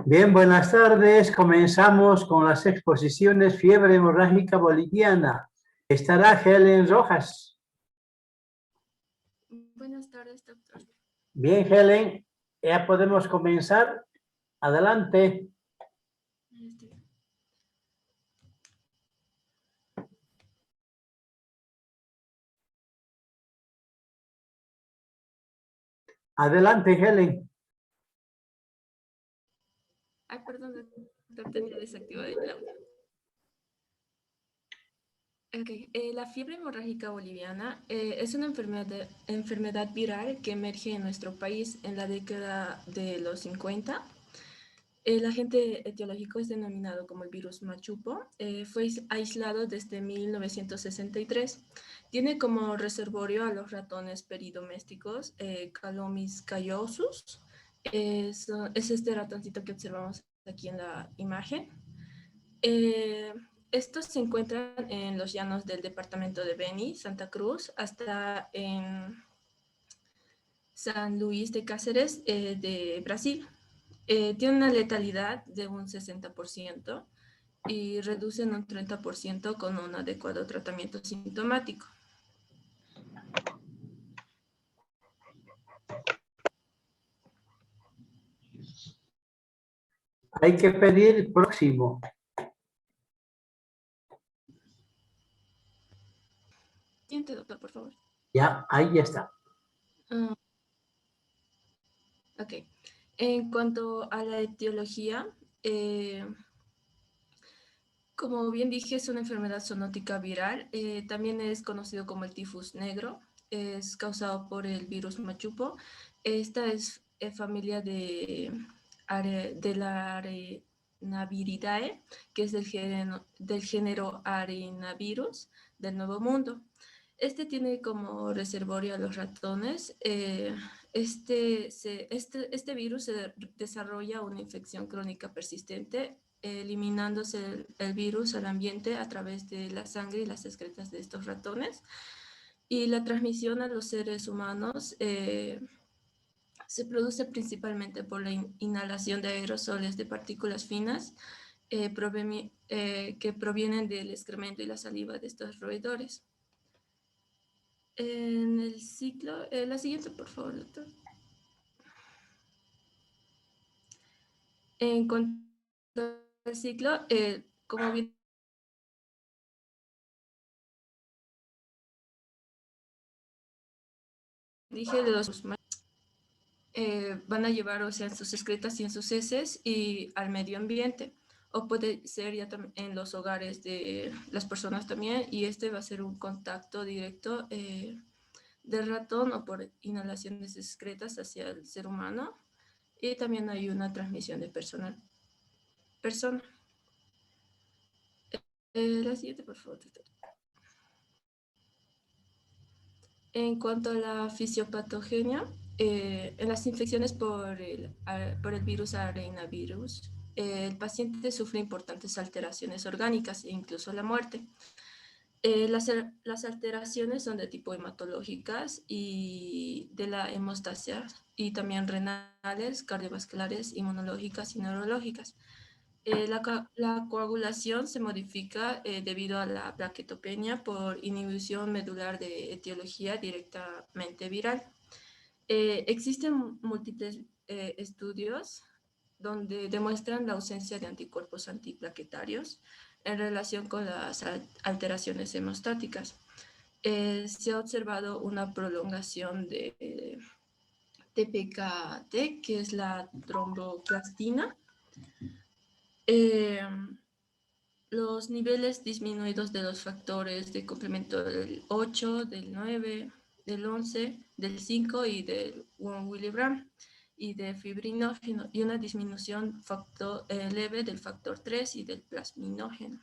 Bien, buenas tardes. Comenzamos con las exposiciones Fiebre hemorrágica boliviana. Estará Helen Rojas. Buenas tardes, doctor. Bien, Helen, ya podemos comenzar. Adelante. Adelante, Helen. Ay, perdón, doctor, tenía desactivado el audio. Okay. La fiebre hemorrágica boliviana es una enfermedad viral que emerge en nuestro país en la década de los 50. El agente etiológico es denominado como el virus machupo. Fue aislado desde 1963. Tiene como reservorio a los ratones peridomésticos, Calomis callosus. Es este ratoncito que observamos aquí en la imagen. Estos se encuentran en los llanos del departamento de Beni, Santa Cruz, hasta en San Luis de Cáceres, de Brasil. Tiene una letalidad de un 60% y reducen un 30% con un adecuado tratamiento sintomático. Hay que pedir próximo. Siguiente, doctor, por favor. Ya, ahí está. Ok. En cuanto a la etiología, como bien dije, es una enfermedad zoonótica viral. También es conocido como el tifus negro. Es causado por el virus machupo. Esta es familia de la Arenaviridae, que es del género Arenavirus del Nuevo Mundo. Este tiene como reservorio a los ratones. Este virus se desarrolla una infección crónica persistente, eliminándose el virus al ambiente a través de la sangre y las excretas de estos ratones. Y la transmisión a los seres humanos se produce principalmente por la inhalación de aerosoles de partículas finas que provienen del excremento y la saliva de estos roedores. En el ciclo, la siguiente, por favor, doctor. En cuanto al ciclo, como bien dije, van a llevar, o sea, en sus excretas y en sus heces y al medio ambiente, o puede ser ya en los hogares de las personas también, y este va a ser un contacto directo del ratón o por inhalaciones excretas hacia el ser humano, y también hay una transmisión de persona. La siguiente, por favor, doctor. En cuanto a la fisiopatogenia, en las infecciones por el virus arenavirus, el paciente sufre importantes alteraciones orgánicas e incluso la muerte. Las alteraciones son de tipo hematológicas y de la hemostasia, y también renales, cardiovasculares, inmunológicas y neurológicas. La coagulación se modifica debido a la plaquetopenia por inhibición medular de etiología directamente viral. Existen múltiples estudios donde demuestran la ausencia de anticuerpos antiplaquetarios en relación con las alteraciones hemostáticas. Se ha observado una prolongación de TPKT, que es la tromboclastina. Los niveles disminuidos de los factores de complemento del 8, del 9, del 11, del 5 y del 1 miligramo, y de fibrinógeno, y una disminución leve del factor 3 y del plasminógeno.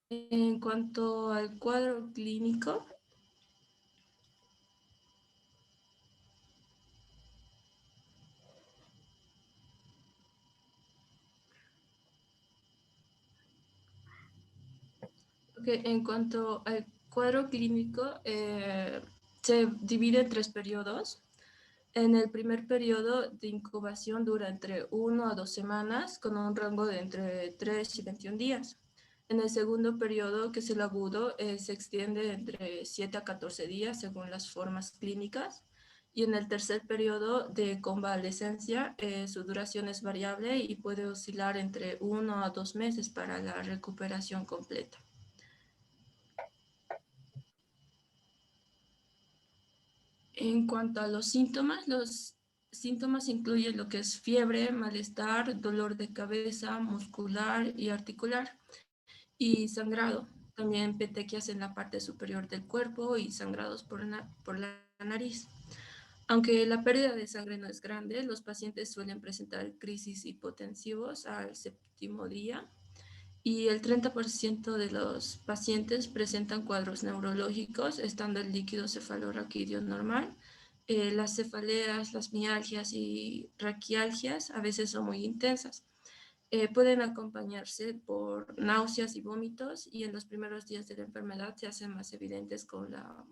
En cuanto al cuadro clínico, En cuanto al cuadro clínico, se divide en 3 periodos. En el primer periodo de incubación dura entre 1 a 2 semanas, con un rango de entre 3 y 21 días. En el segundo periodo, que es el agudo, se extiende entre 7 a 14 días según las formas clínicas. Y en el tercer periodo de convalescencia, su duración es variable y puede oscilar entre 1 a 2 meses para la recuperación completa. En cuanto a los síntomas incluyen lo que es fiebre, malestar, dolor de cabeza, muscular y articular, y sangrado. También petequias en la parte superior del cuerpo y sangrados por la nariz. Aunque la pérdida de sangre no es grande, los pacientes suelen presentar crisis hipotensivos al 7º día y el 30% de los pacientes presentan cuadros neurológicos, estando el líquido cefalorraquídeo normal. Las cefaleas, las mialgias y raquialgias a veces son muy intensas. Pueden acompañarse por náuseas y vómitos, y en los primeros días de la enfermedad se hacen más evidentes con la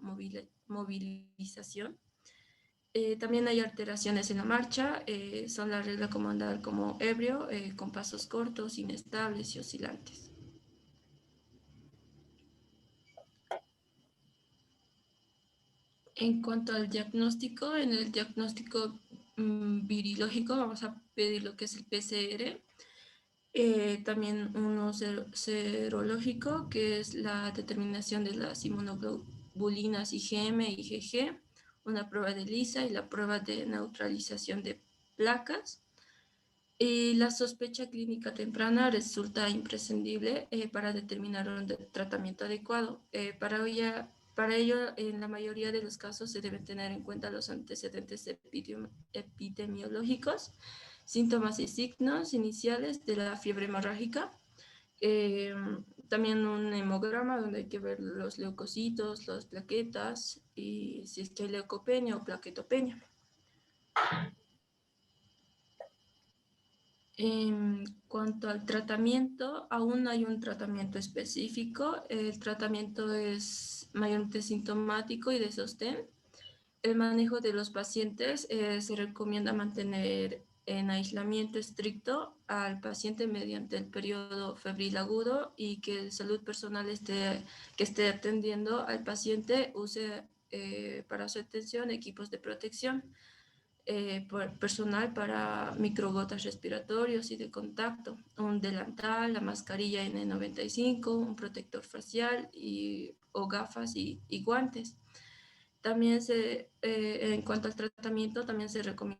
movilización. También hay alteraciones en la marcha, son la regla como andar como ebrio, con pasos cortos, inestables y oscilantes. En cuanto al diagnóstico, en el diagnóstico virilógico vamos a pedir lo que es el PCR, también uno serológico, que es la determinación de las inmunoglobulinas IgM y IgG, una prueba de ELISA y la prueba de neutralización de placas. Y la sospecha clínica temprana resulta imprescindible para determinar un tratamiento adecuado. Para ello, en la mayoría de los casos se deben tener en cuenta los antecedentes epidemiológicos, síntomas y signos iniciales de la fiebre hemorrágica. También un hemograma donde hay que ver los leucocitos, las plaquetas y si es que hay leucopenia o plaquetopenia. En cuanto al tratamiento, aún no hay un tratamiento específico. El tratamiento es mayormente sintomático y de sostén. El manejo de los pacientes se recomienda mantener en aislamiento estricto al paciente mediante el periodo febril agudo, y que el salud personal que esté atendiendo al paciente use para su atención equipos de protección. Personal para microgotas respiratorios y de contacto, un delantal, la mascarilla N95, un protector facial o gafas y guantes. También en cuanto al tratamiento, también se recomienda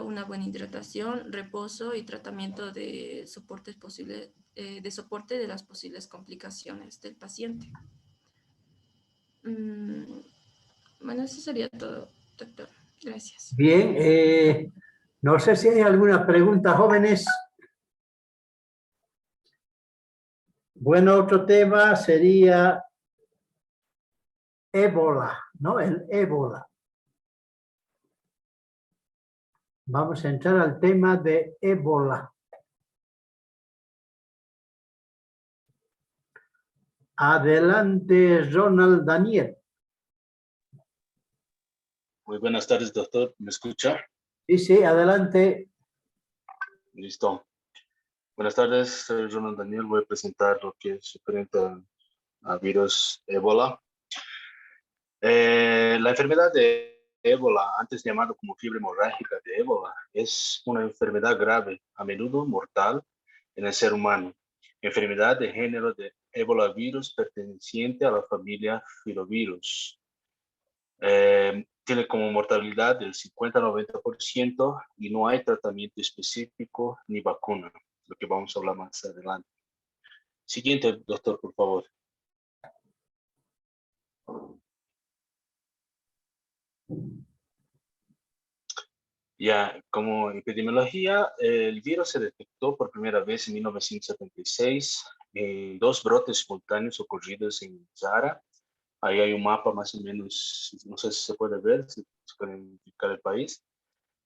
una buena hidratación, reposo y tratamiento de soporte de las posibles complicaciones del paciente. Bueno, eso sería todo, doctor. Gracias. Bien, no sé si hay alguna pregunta, jóvenes. Bueno, otro tema sería ébola, ¿no? El ébola. Vamos a entrar al tema de ébola. Adelante, Ronald Daniel. Muy buenas tardes, doctor. ¿Me escucha? Sí, sí, adelante. Listo. Buenas tardes, soy Ronald Daniel. Voy a presentar lo que es referente al virus ébola. La enfermedad de ébola, antes llamado como fiebre hemorrágica de ébola, es una enfermedad grave, a menudo mortal en el ser humano. Enfermedad de género de ébola virus perteneciente a la familia filovirus. Tiene como mortalidad del 50-90% y no hay tratamiento específico ni vacuna, lo que vamos a hablar más adelante. Siguiente, doctor, por favor. Ya, como epidemiología, el virus se detectó por primera vez en 1976 en 2 brotes simultáneos ocurridos en Zara. Ahí hay un mapa más o menos, no sé si se puede ver, si se puede identificar el país,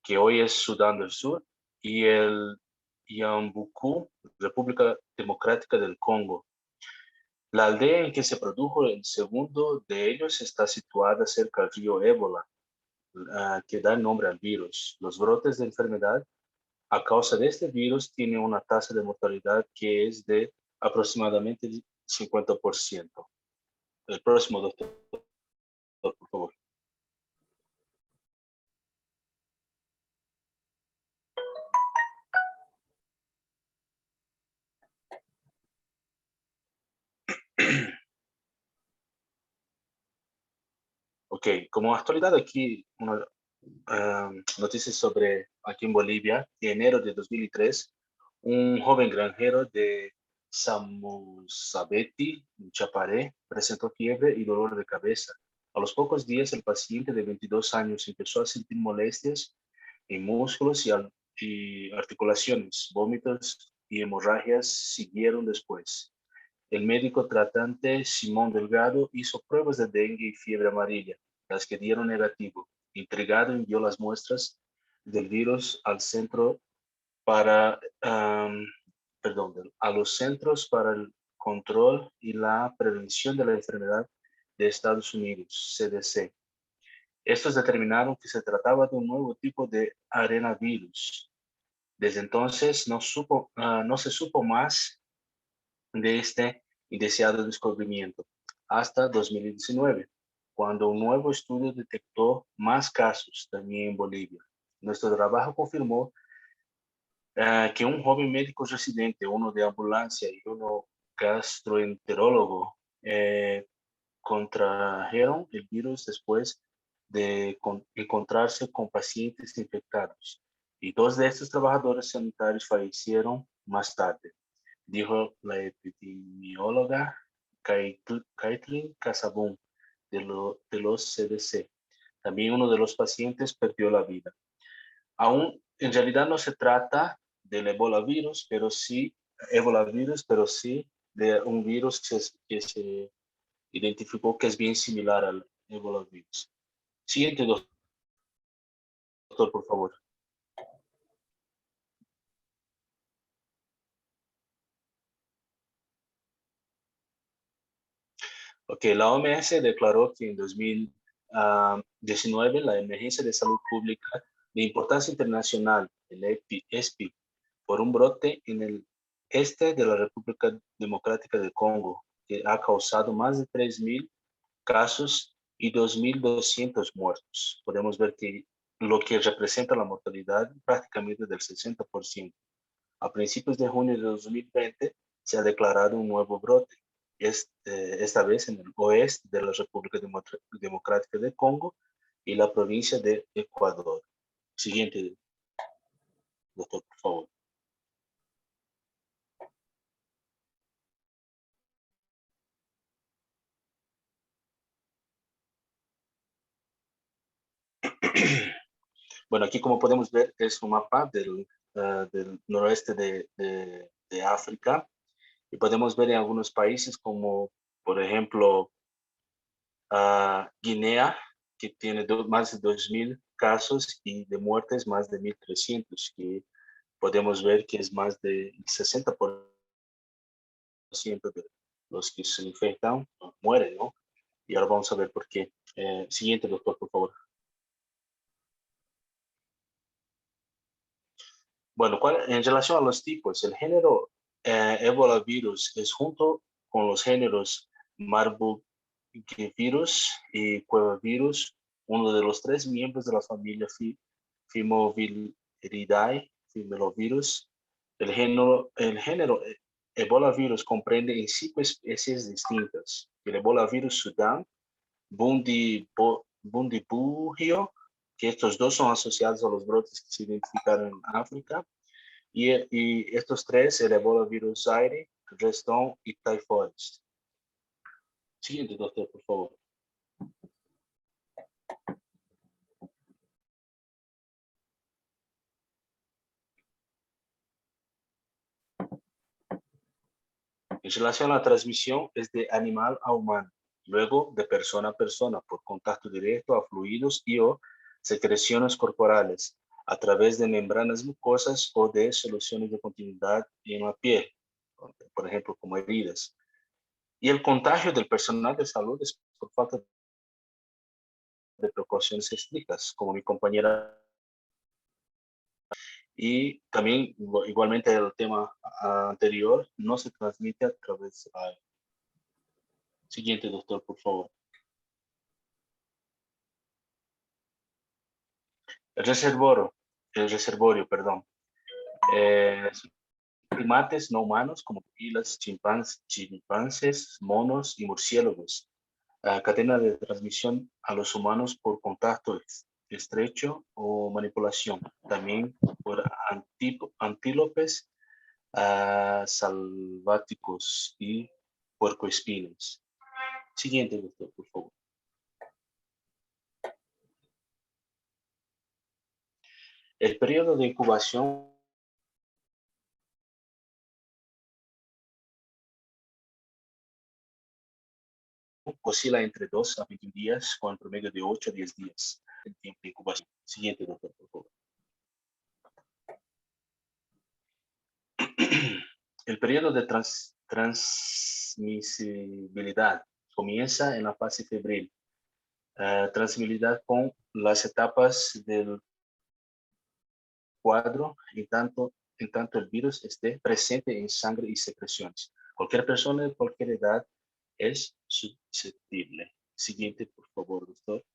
que hoy es Sudán del Sur, y el Yambuku, República Democrática del Congo. La aldea en que se produjo el segundo de ellos está situada cerca del río Ébola, que da el nombre al virus. Los brotes de enfermedad a causa de este virus tienen una tasa de mortalidad que es de aproximadamente 50%. El próximo, doctor, por favor. Ok, como actualidad aquí, una noticia sobre aquí en Bolivia, en enero de 2003, un joven granjero de Samosabeti, en Chaparé, presentó fiebre y dolor de cabeza. A los pocos días, el paciente de 22 años empezó a sentir molestias en músculos y articulaciones. Vómitos y hemorragias siguieron después. El médico tratante Simón Delgado hizo pruebas de dengue y fiebre amarilla, las que dieron negativo. Intrigado, envió las muestras del virus al centro para, a los Centros para el Control y la Prevención de la Enfermedad de Estados Unidos, CDC. Estos determinaron que se trataba de un nuevo tipo de arenavirus. Desde entonces no se supo más de este indeseado descubrimiento hasta 2019, cuando un nuevo estudio detectó más casos también en Bolivia. Nuestro trabajo confirmó que un joven médico residente, uno de ambulancia y uno gastroenterólogo, contrajeron el virus después de encontrarse con pacientes infectados. Y dos de estos trabajadores sanitarios fallecieron más tarde, dijo la epidemióloga Caitlin Casabón de los CDC. También uno de los pacientes perdió la vida. Aún en realidad no se trata del Ebola virus, pero sí de un virus que se identificó que es bien similar al Ebola virus. Siguiente, doctor, por favor. Ok, la OMS declaró que en 2019 la emergencia de salud pública de importancia internacional, el ESPI, por un brote en el este de la República Democrática del Congo, que ha causado más de 3.000 casos y 2.200 muertos. Podemos ver que lo que representa la mortalidad prácticamente del 60%. A principios de junio de 2020 se ha declarado un nuevo brote, esta vez en el oeste de la República Democrática del Congo y la provincia de Ecuador. Siguiente, doctor, por favor. Bueno, aquí como podemos ver es un mapa del noroeste de África y podemos ver en algunos países como, por ejemplo, Guinea, que tiene más de 2.000 casos y de muertes más de 1.300, que podemos ver que es más del 60% de los que se infectan mueren, ¿no? Y ahora vamos a ver por qué. Siguiente, doctor, por favor. Bueno, en relación a los tipos, el género Ebola virus es junto con los géneros Marburg-virus y Cueva-virus, uno de los 3 miembros de la familia Fimoviridae, Fimelovirus. El género Ebola virus comprende en 5 especies distintas. El Ebola virus Sudán, Bundibugyo, que estos dos son asociados a los brotes que se identificaron en África, y estos 3, el Ebola virus Zaire, Redstone y Typhoid. Siguiente, doctor, por favor. En relación a la transmisión, es de animal a humano, luego de persona a persona, por contacto directo a fluidos y o secreciones corporales, a través de membranas mucosas o de soluciones de continuidad en la piel, por ejemplo, como heridas. Y el contagio del personal de salud es por falta de precauciones estrictas, como mi compañera. Y también, igualmente, el tema anterior no se transmite a través de aire. Siguiente, doctor, por favor. El reservorio, perdón. Primates no humanos como gorilas, chimpancés, monos y murciélagos. Cadena de transmisión a los humanos por contacto estrecho o manipulación. También por antílopes salváticos y puercoespines. Siguiente, doctor, por favor. El periodo de incubación oscila entre 2 a 21 días, con el promedio de 8 a 10 días el tiempo de incubación. Siguiente, doctor, por favor. El periodo de transmisibilidad comienza en la fase febril. Transmisibilidad con las etapas del cuadro, en tanto el virus esté presente en sangre y secreciones. Cualquier persona de cualquier edad es susceptible. Siguiente, por favor, doctor.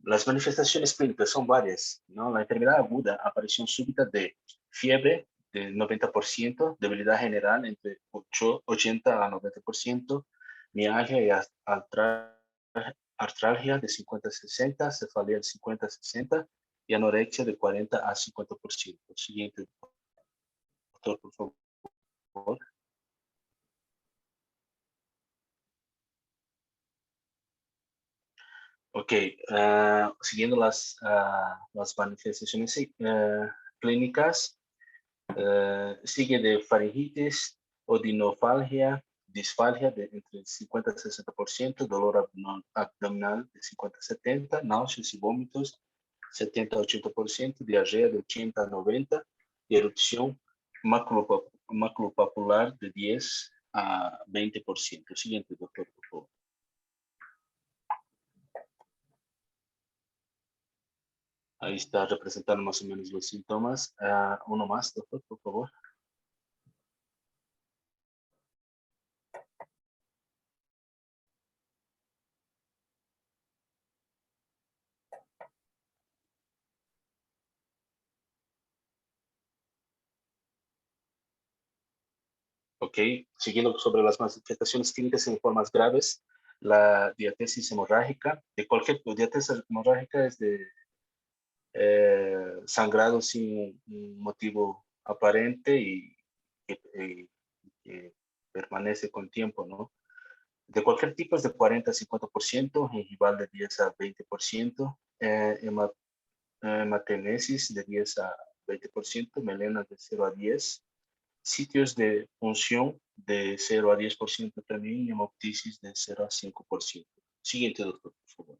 Las manifestaciones clínicas son varias, ¿no? La enfermedad aguda, aparición súbita de fiebre del 90%, debilidad general entre 80 a 90%, mialgia y artralgia de 50 a 60, cefalea de 50 a 60 y anorexia de 40 a 50%. Siguiente, doctor, por favor. Ok, siguiendo las manifestaciones clínicas, sigue de faringitis, odinofalgia, disfagia de entre 50 a 60%, dolor abdominal de 50 a 70, náuseas y vómitos 70 a 80%, diarrea de 80 a 90 y erupción maculopapular de 10 a 20%. Siguiente, doctor, por favor. Ahí está representando más o menos los síntomas. Uno más, doctor, por favor. Ok, siguiendo sobre las manifestaciones clínicas en formas graves, la diatesis hemorrágica, de cualquier diatesis hemorrágica es de sangrado sin un motivo aparente y que permanece con tiempo, ¿no? De cualquier tipo es de 40 a 50%, gingival de 10 a 20%, hematemesis de 10 a 20%, melena de 0 a 10%, sitios de función de 0 a 10% también y hemoptisis de 0 a 5%. Siguiente, doctor, por favor.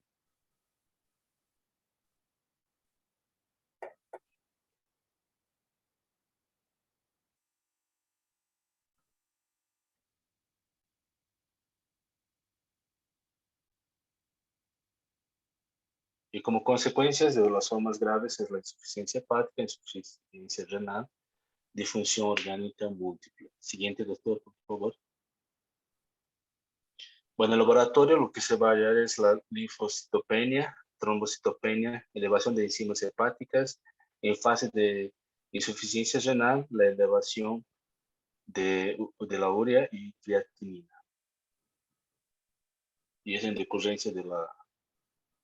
Y como consecuencias de las formas graves es la insuficiencia hepática, insuficiencia renal, disfunción orgánica múltiple. Siguiente, doctor, por favor. Bueno, en el laboratorio lo que se va a hallar es la linfocitopenia, trombocitopenia, elevación de enzimas hepáticas. En fase de insuficiencia renal, la elevación de la urea y creatinina. Y es en recurrencia de la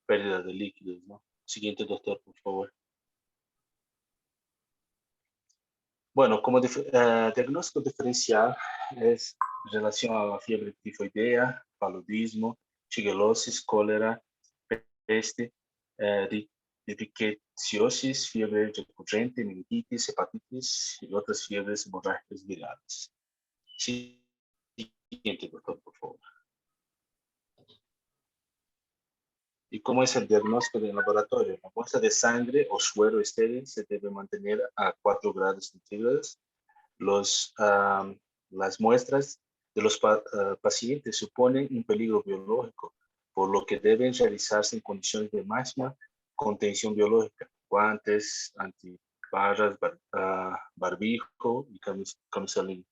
pérdida de líquidos, ¿no? Siguiente, doctor, por favor. Bueno, como diagnóstico diferencial es relación a la fiebre tifoidea, paludismo, shigellosis, cólera, peste, rickettsiosis, fiebre recurrente, meningitis, hepatitis y otras fiebres hemorrágicas virales. Siguiente, doctor, por favor. ¿Y cómo es el diagnóstico del laboratorio? La muestra de sangre o suero estéril se debe mantener a 4 grados centígrados. Las muestras de los pacientes suponen un peligro biológico, por lo que deben realizarse en condiciones de máxima contención biológica, guantes, antibarras, barbijo y camisolín.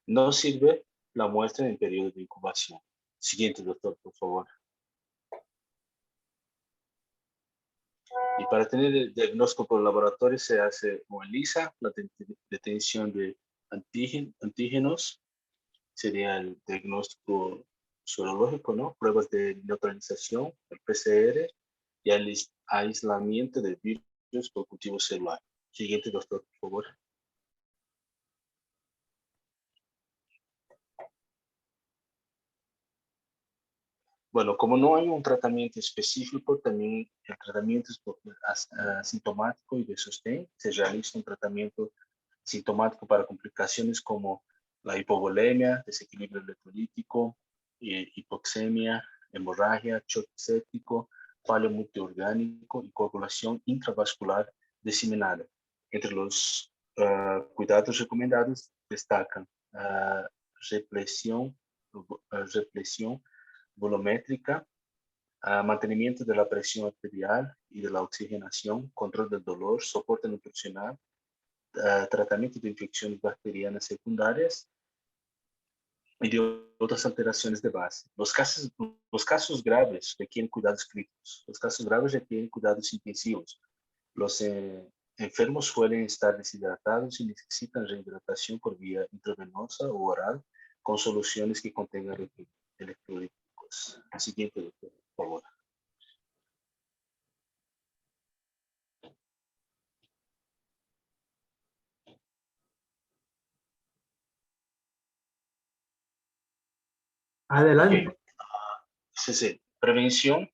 No sirve la muestra en periodo de incubación. Siguiente, doctor, por favor. Y para tener el diagnóstico por laboratorio se hace o ELISA, la detención de antígenos, sería el diagnóstico serológico, ¿no? Pruebas de neutralización, el PCR, y el aislamiento del virus por cultivo celular. Siguiente, doctor, por favor. Bueno, como no hay un tratamiento específico, también el tratamiento es asintomático y de sostén. Se realiza un tratamiento sintomático para complicaciones como la hipovolemia, desequilibrio electrolítico, hipoxemia, hemorragia, choque séptico, fallo multiorgánico y coagulación intravascular diseminada. Entre los cuidados recomendados destacan represión volumétrica, mantenimiento de la presión arterial y de la oxigenación, control del dolor, soporte nutricional, tratamiento de infecciones bacterianas secundarias y de otras alteraciones de base. Los casos graves requieren cuidados críticos. Los casos graves requieren cuidados intensivos. Los enfermos suelen estar deshidratados y necesitan rehidratación por vía intravenosa o oral con soluciones que contengan electrolíticos. Siguiente, doctor, por favor. Adelante. Okay. Sí. Prevención,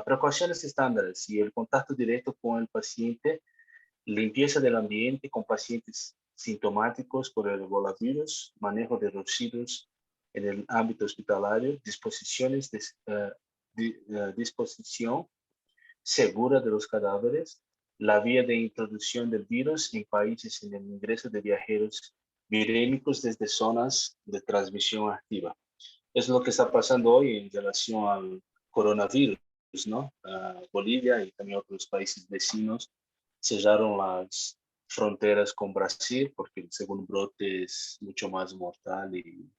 precauciones estándares y el contacto directo con el paciente, limpieza del ambiente con pacientes sintomáticos por el ebolavirus, manejo de residuos en el ámbito hospitalario, disposición segura de los cadáveres, la vía de introducción del virus en países en el ingreso de viajeros virémicos desde zonas de transmisión activa. Es lo que está pasando hoy en relación al coronavirus, ¿no? Bolivia y también otros países vecinos cerraron las fronteras con Brasil porque el segundo brote es mucho más mortal y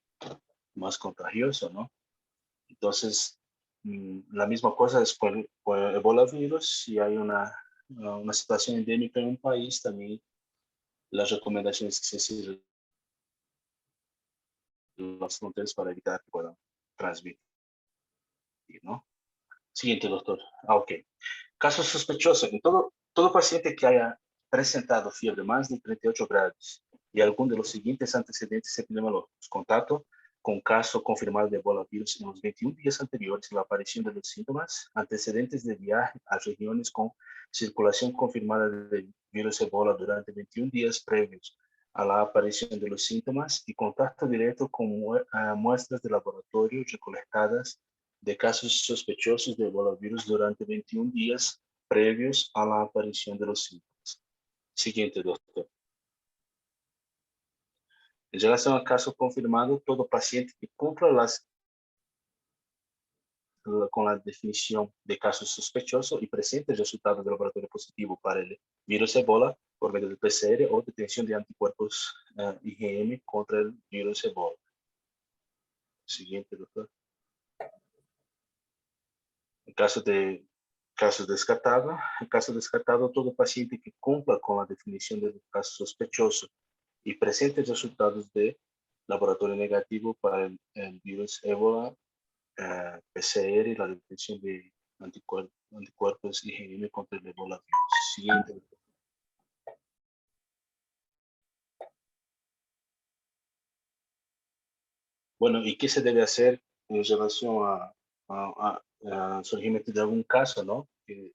más contagioso, ¿no? Entonces, la misma cosa es por el Ebola virus. Si hay una situación endémica en un país, también las recomendaciones es que se cierren las fronteras para evitar que puedan transmitir, ¿no? Siguiente, doctor. Ok. Caso sospechoso. En todo paciente que haya presentado fiebre más de 38 grados y algún de los siguientes antecedentes epidemiológicos, contacto con caso confirmado de Ebola virus en los 21 días anteriores a la aparición de los síntomas, antecedentes de viaje a regiones con circulación confirmada del virus Ebola durante 21 días previos a la aparición de los síntomas y contacto directo con muestras de laboratorio recolectadas de casos sospechosos de Ebola virus durante 21 días previos a la aparición de los síntomas. Siguiente, doctor. En relación al caso confirmado, todo paciente que cumpla con la definición de caso sospechoso y presente el resultado de laboratorio positivo para el virus Ebola por medio del PCR o detención de anticuerpos IgM contra el virus Ebola. Siguiente, doctor. En caso descartado, todo paciente que cumpla con la definición del caso sospechoso y presente resultados de laboratorio negativo para el virus Ebola, PCR y la detección de anticuerpos IgM contra el Ebola virus. Siguiente. Bueno, ¿y qué se debe hacer en relación a surgimiento de algún caso, ¿no? Que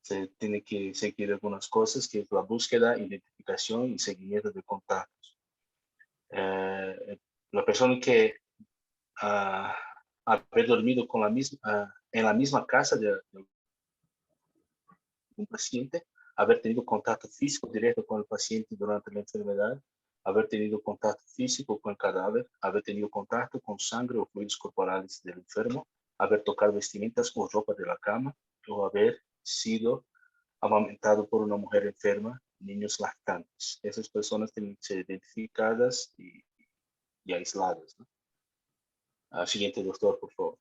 se tiene que seguir algunas cosas, que es la búsqueda, identificación y seguimiento de contactos. La persona que haber dormido en la misma casa de un paciente, haber tenido contacto físico directo con el paciente durante la enfermedad, haber tenido contacto físico con el cadáver, haber tenido contacto con sangre o fluidos corporales del enfermo, haber tocado vestimentas o ropa de la cama, o haber sido amamantado por una mujer enferma, niños lactantes. Esas personas tienen que ser identificadas y aisladas, ¿no? Siguiente, doctor, por favor.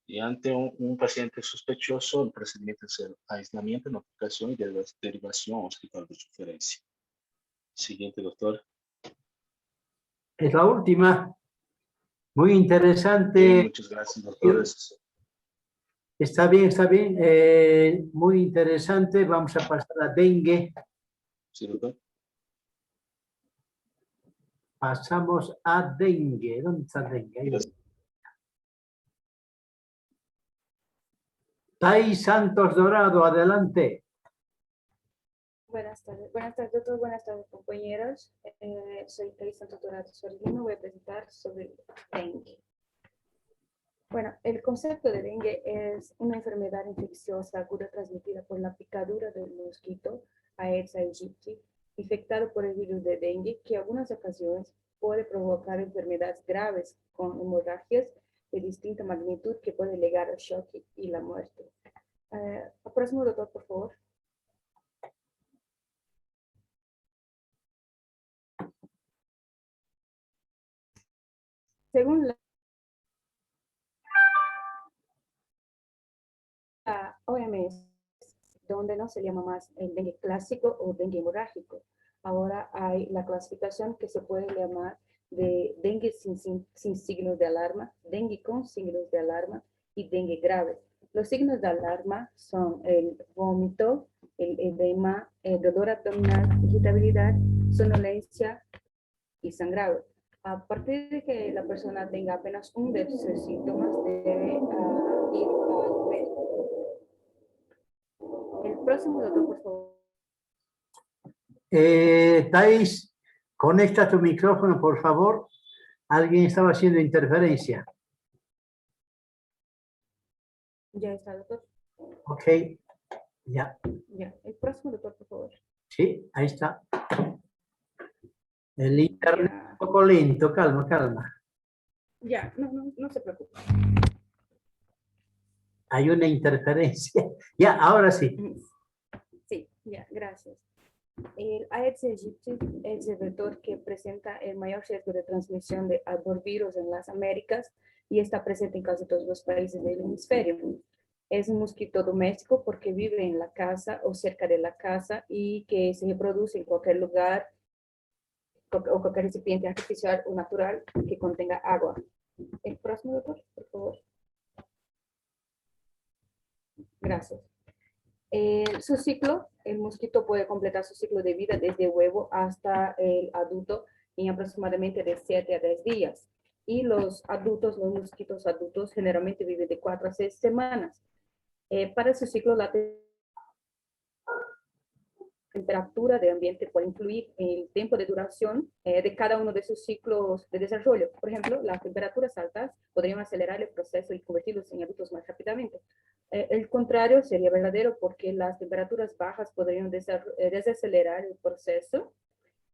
Y ante un paciente sospechoso, el procedimiento es el aislamiento, notificación y derivación a hospital de referencia. Siguiente, doctor. Es la última. Muy interesante. Bien, muchas gracias, doctores. Está bien, está bien. Muy interesante. Vamos a pasar a dengue. Sí, doctor. Pasamos a dengue. ¿Dónde está dengue? Ahí. Thais Santos Dorado, adelante. Buenas tardes, doctor. Buenas tardes, compañeros. Soy Thais Santos Dorado Sorgino. Voy a presentar sobre el dengue. Bueno, el concepto de dengue es una enfermedad infecciosa aguda transmitida por la picadura del mosquito Aedes aegypti, infectado por el virus de dengue, que en algunas ocasiones puede provocar enfermedades graves con hemorragias de distinta magnitud que puede llegar al shock y la muerte. Próximo, doctor, por favor. Según la OMS, donde no se llama más el dengue clásico o dengue hemorrágico. Ahora hay la clasificación que se puede llamar de dengue sin signos de alarma, dengue con signos de alarma y dengue grave. Los signos de alarma son el vómito, el edema, el dolor abdominal, irritabilidad, somnolencia y sangrado. A partir de que la persona tenga apenas uno de esos síntomas, debe ir al médico. El próximo, doctor, por favor. Thais, conecta tu micrófono, por favor. Alguien estaba haciendo interferencia. Ya está, doctor. Ok, ya. Ya, el próximo, doctor, por favor. Sí, ahí está. El internet Ya. un poco lento, calma, calma. Ya, no se preocupe. Hay una interferencia. Ya, ahora sí. Sí, ya, gracias. El Aedes aegypti es el vector que presenta el mayor riesgo de transmisión de arbovirus en las Américas y está presente en casi todos los países del hemisferio. Es un mosquito doméstico porque vive en la casa o cerca de la casa y que se reproduce en cualquier lugar o cualquier recipiente artificial o natural que contenga agua. El próximo, doctor, por favor. Gracias. Su ciclo, el mosquito puede completar su ciclo de vida desde huevo hasta el adulto en aproximadamente de 7 a 10 días. Y los mosquitos adultos generalmente viven de 4 a 6 semanas. Para su ciclo, la temperatura de ambiente puede influir en el tiempo de duración de cada uno de sus ciclos de desarrollo. Por ejemplo, las temperaturas altas podrían acelerar el proceso y convertirlos en adultos más rápidamente. El contrario sería verdadero porque las temperaturas bajas podrían desacelerar el proceso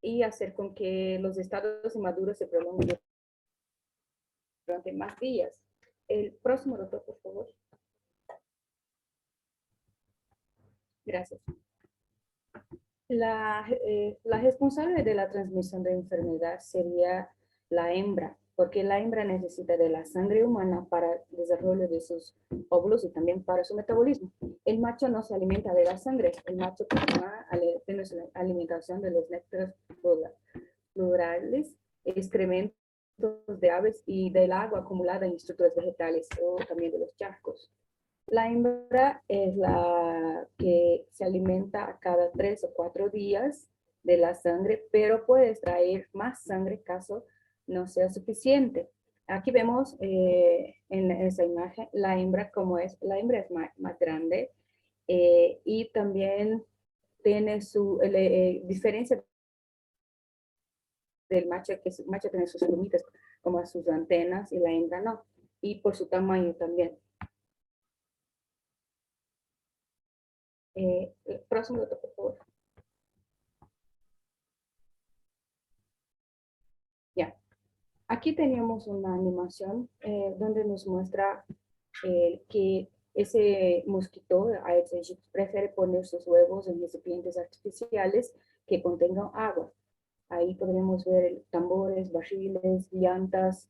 y hacer con que los estados inmaduros se prolonguen durante más días. El próximo, doctor, por favor. Gracias. La responsable de la transmisión de enfermedad sería la hembra, porque la hembra necesita de la sangre humana para el desarrollo de sus óvulos y también para su metabolismo. El macho no se alimenta de la sangre, el macho continúa tiene su alimentación de los néctares florales, excrementos de aves y del agua acumulada en estructuras vegetales o también de los charcos. La hembra es la que se alimenta a cada 3 o 4 días de la sangre, pero puede extraer más sangre caso no sea suficiente. Aquí vemos en esa imagen la hembra como es, la hembra es más grande y también tiene su diferencia del macho, que el macho tiene sus plumitas como sus antenas y la hembra no. Y por su tamaño también. El próximo, doctor, por favor. Ya. Aquí teníamos una animación donde nos muestra que ese mosquito, Aedes aegypti, prefiere poner sus huevos en recipientes artificiales que contengan agua. Ahí podremos ver tambores, barriles, llantas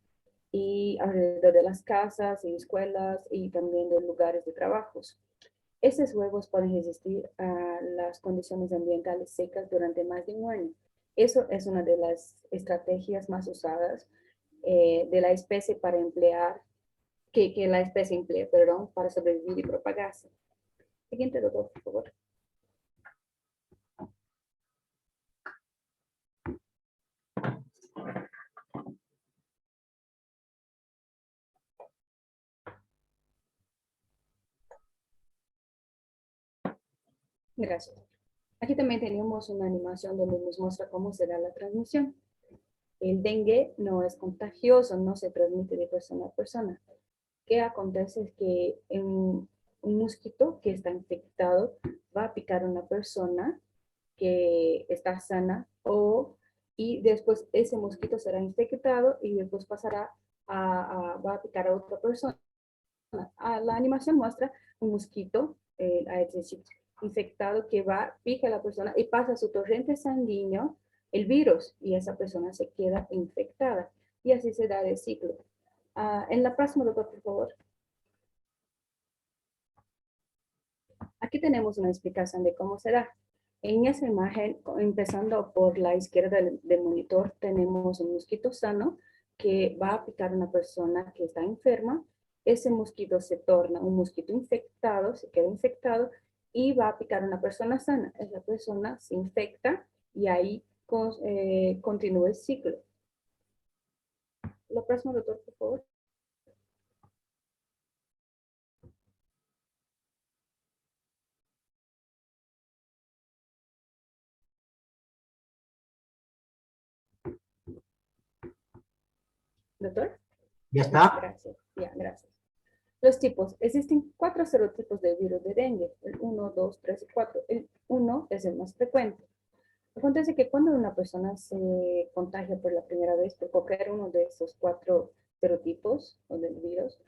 y alrededor de las casas y escuelas y también de lugares de trabajos. Estos huevos pueden resistir a las condiciones ambientales secas durante más de un año. Eso es una de las estrategias más usadas de la especie para emplear, que la especie emplea, perdón, para sobrevivir y propagarse. Siguiente, doctor, por favor. Gracias. Aquí también tenemos una animación donde nos muestra cómo se da la transmisión. El dengue no es contagioso, no se transmite de persona a persona. ¿Qué acontece? Es que un mosquito que está infectado va a picar a una persona que está sana y después ese mosquito será infectado y después pasará va a picar a otra persona. La animación muestra un mosquito, Aedes aegypti, infectado que pica a la persona y pasa a su torrente sanguíneo el virus y esa persona se queda infectada. Y así se da el ciclo. En la próxima, doctor, por favor. Aquí tenemos una explicación de cómo se da. En esa imagen, empezando por la izquierda del monitor, tenemos un mosquito sano que va a picar a una persona que está enferma. Ese mosquito se torna un mosquito infectado, se queda infectado y va a picar a una persona sana. Esa persona se infecta y ahí continúa el ciclo. Lo próximo, doctor, por favor. Doctor. ¿Ya está? Gracias. Ya, gracias. Los tipos. Existen 4 serotipos de virus de dengue. El 1, 2, 3 y 4. El 1 es el más frecuente. Acontece que cuando una persona se contagia por la primera vez por cualquier uno de estos 4 serotipos o del virus,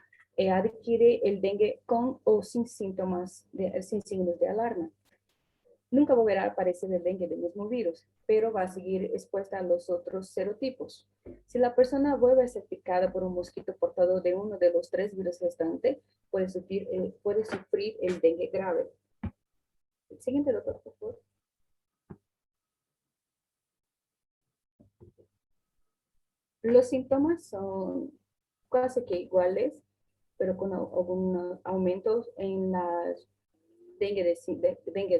adquiere el dengue con o sin síntomas, sin signos de alarma. Nunca volverá a aparecer el dengue del mismo virus, pero va a seguir expuesta a los otros serotipos. Si la persona vuelve a ser picada por un mosquito portador de uno de los 3 virus restantes, puede sufrir el dengue grave. El siguiente, doctor, por favor. Los síntomas son casi que iguales, pero con algunos aumentos en las dengue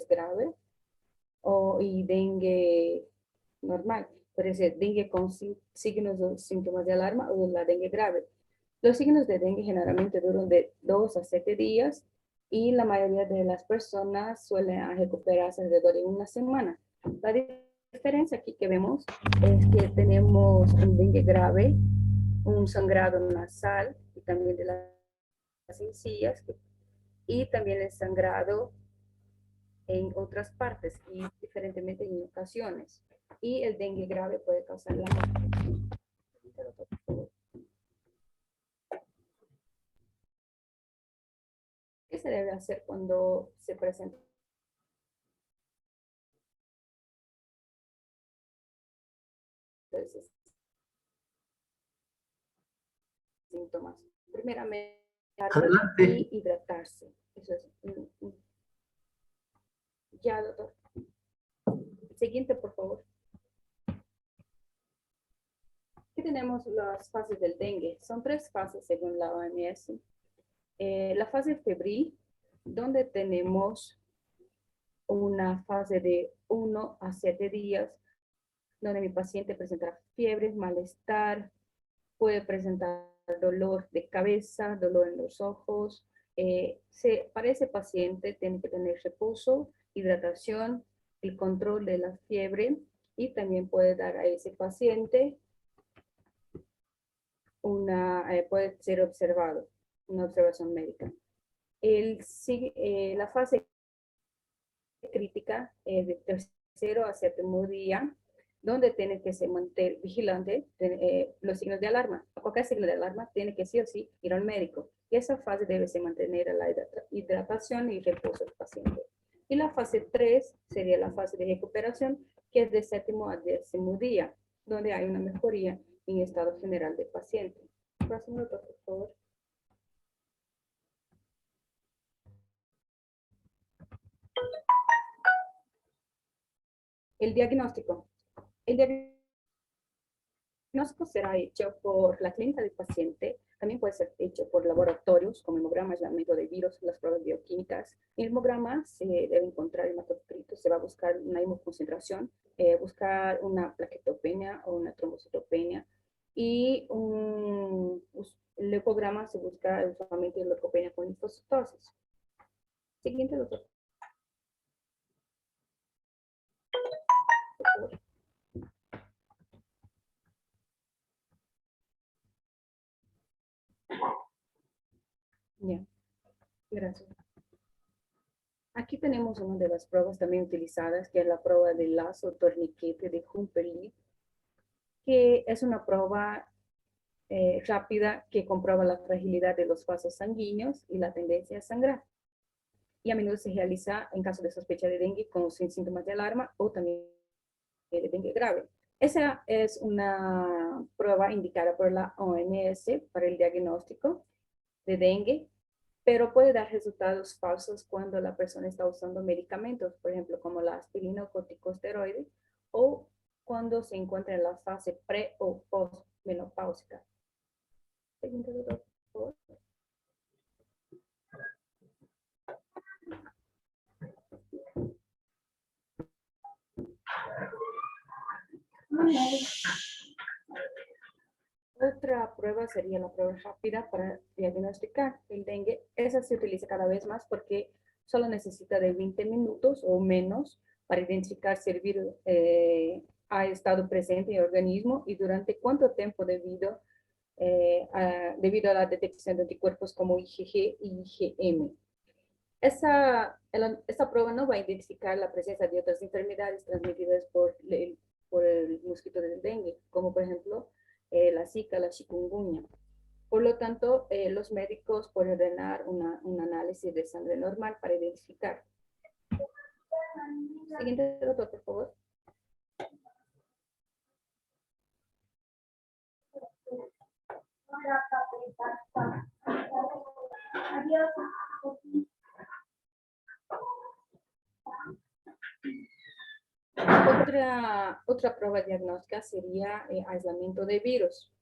grave y dengue normal. Puede ser dengue con signos o síntomas de alarma o la dengue grave. Los signos de dengue generalmente duran de 2 a 7 días y la mayoría de las personas suelen recuperarse alrededor de una semana. La diferencia aquí que vemos es que tenemos un dengue grave, un sangrado nasal y también de las encías y también el sangrado en otras partes y diferentemente en ocasiones. Y el dengue grave puede causar la muerte. ¿Qué se debe hacer cuando se presenta esos síntomas? Primeramente, Adelante. y hidratarse. Eso es. Ya, doctor. Siguiente, por favor. Aquí tenemos las fases del dengue. Son 3 fases según la OMS. La fase febril, donde tenemos una fase de 1 a 7 días, donde mi paciente presentará fiebre, malestar, puede presentar dolor de cabeza, dolor en los ojos. Para ese paciente tiene que tener reposo, hidratación, el control de la fiebre y también puede dar a ese paciente puede ser observado, una observación médica. La fase crítica de tercero a séptimo día, donde tiene que se mantener vigilante los signos de alarma. Cualquier signo de alarma tiene que sí o sí ir al médico. Y esa fase debe se mantener a la hidratación y reposo del paciente. Y la fase 3 sería la fase de recuperación, que es de séptimo a décimo día, donde hay una mejoría en estado general del paciente. Próximo, por favor. El diagnóstico. El diagnóstico será hecho por la clínica del paciente, también puede ser hecho por laboratorios como hemograma, aislamiento de virus, las pruebas bioquímicas. En el hemograma se debe encontrar hematocrito, se va a buscar una hemoconcentración, buscar una plaquetopenia o una trombocitopenia, y el leucograma se busca usualmente leucopenia con linfocitosis. Siguiente, doctor. Ya, gracias. Aquí tenemos una de las pruebas también utilizadas, que es la prueba de lazo torniquete de Humperley, que es una prueba rápida que comprueba la fragilidad de los vasos sanguíneos y la tendencia a sangrar. Y a menudo se realiza en caso de sospecha de dengue con síntomas de alarma o también de dengue grave. Esa es una prueba indicada por la OMS para el diagnóstico de dengue, pero puede dar resultados falsos cuando la persona está usando medicamentos, por ejemplo, como la aspirina o corticosteroide, o cuando se encuentra en la fase pre o postmenopáusica. Siguiente, doctor, por favor. Otra prueba sería la prueba rápida para diagnosticar el dengue. Esa se utiliza cada vez más porque solo necesita de 20 minutos o menos para identificar si el virus ha estado presente en el organismo y durante cuánto tiempo debido a la detección de anticuerpos como IgG y IgM. Esta prueba no va a identificar la presencia de otras enfermedades transmitidas por el mosquito del dengue, como por ejemplo la Zika, la chikungunya. Por lo tanto, los médicos pueden ordenar un análisis de sangre normal para identificar. Siguiente, doctor, por favor. Otra prueba diagnóstica sería aislamiento de virus.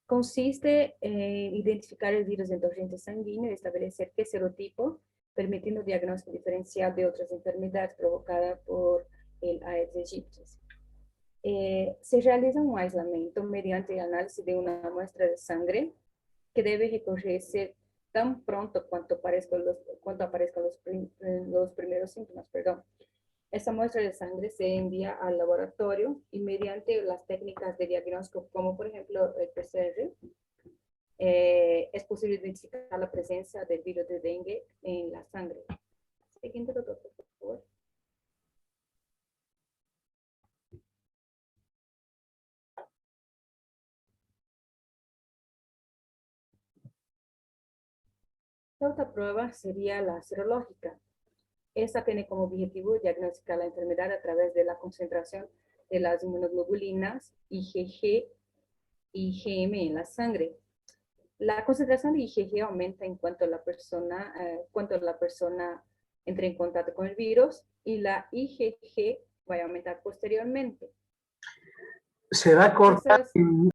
Consiste en identificar el virus en torrente sanguíneo y establecer qué serotipo, permitiendo diagnóstico diferencial de otras enfermedades provocadas por el Aedes aegypti. Se realiza un aislamiento mediante el análisis de una muestra de sangre que debe recorrerse tan pronto cuanto aparezcan los primeros síntomas. Esta muestra de sangre se envía al laboratorio y mediante las técnicas de diagnóstico, como por ejemplo el PCR, es posible identificar la presencia del virus de dengue en la sangre. Siguiente, doctor, por favor. La otra prueba sería la serológica. Esta tiene como objetivo diagnosticar la enfermedad a través de la concentración de las inmunoglobulinas IgG y IgM en la sangre. La concentración de IgG aumenta en cuanto la persona entre en contacto con el virus, y la IgG va a aumentar posteriormente. Se va a cortar